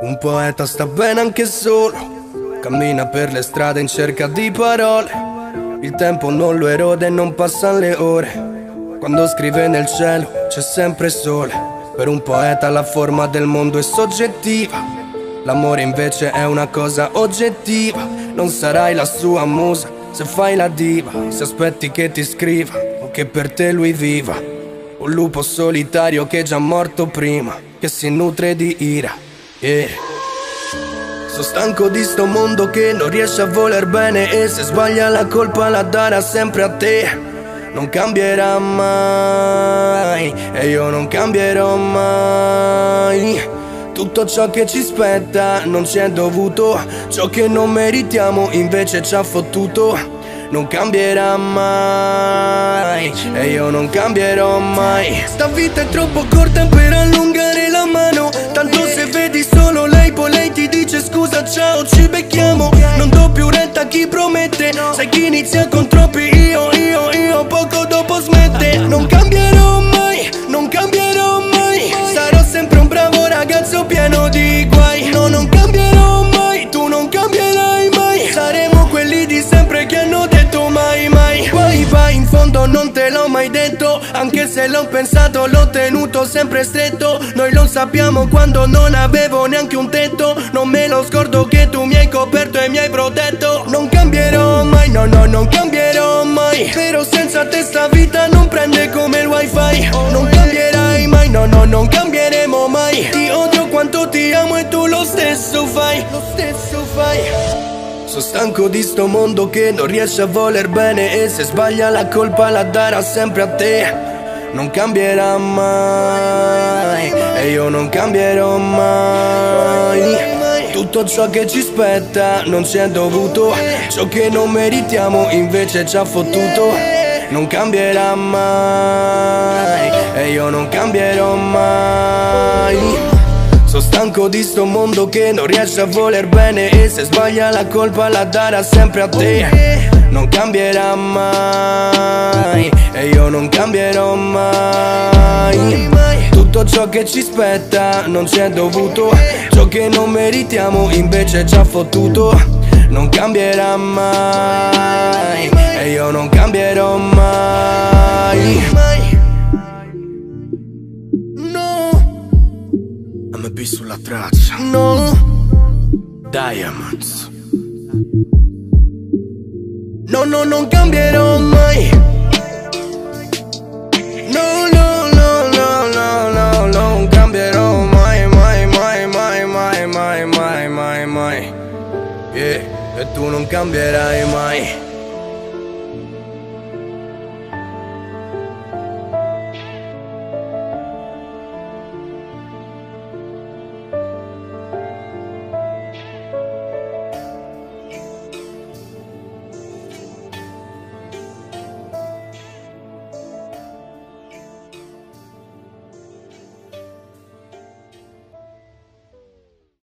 Un poeta sta bene anche solo, cammina per le strade in cerca di parole. Il tempo non lo erode e non passano le ore. Quando scrive nel cielo c'è sempre sole. Per un poeta la forma del mondo è soggettiva. L'amore invece è una cosa oggettiva. Non sarai la sua musa se fai la diva, se aspetti che ti scriva o che per te lui viva. Un lupo solitario che è già morto prima, che si nutre di ira. Sono stanco di sto mondo che non riesce a voler bene, e se sbaglia la colpa la darà sempre a te. Non cambierà mai e io non cambierò mai. Tutto ciò che ci spetta non ci è dovuto, ciò che non meritiamo invece ci ha fottuto. Non cambierà mai e io non cambierò mai. Sta vita è troppo corta per allungare la mano, tanto se vedi solo lei poi lei ti dice scusa ciao ci becchiamo. Non do più retta a chi promette, sai chi inizia con troppi io poco dopo smette. Non cambierò mai, non cambierò mai, sarò sempre un bravo ragazzo pieno di guai. No, non cambierò mai, tu non cambierai mai, saremo quelli di sempre che hanno detto mai mai. Vai, in fondo non te l'ho mai detto, anche se l'ho pensato l'ho tenuto sempre stretto. Noi lo sappiamo quando non avevo neanche un tetto. Non me lo scordo che tu mi hai coperto e mi hai protetto. Non cambierò mai, no, non cambierò mai, però senza te sta vita non prende come il wifi. Non cambierai mai, no, non cambieremo mai. Ti odio quanto ti amo e tu lo stesso fai, lo stesso fai. Sono stanco di sto mondo che non riesce a voler bene, e se sbaglia la colpa la darà sempre a te. Non cambierà mai e io non cambierò mai. Tutto ciò che ci spetta non ci è dovuto, ciò che non meritiamo invece ci ha fottuto. Non cambierà mai e io non cambierò mai. Sono stanco di sto mondo che non riesce a voler bene, e se sbaglia la colpa la darà sempre a te. Non cambierà mai e io non cambierò mai. Tutto ciò che ci spetta non ci è dovuto, ciò che non meritiamo invece ci ha fottuto. Non cambierà mai e io non cambierò mai. MB sulla traccia, no Diamonds. No, non cambierò mai. No, non cambierò mai, mai. Yeah, e tu non cambierai mai.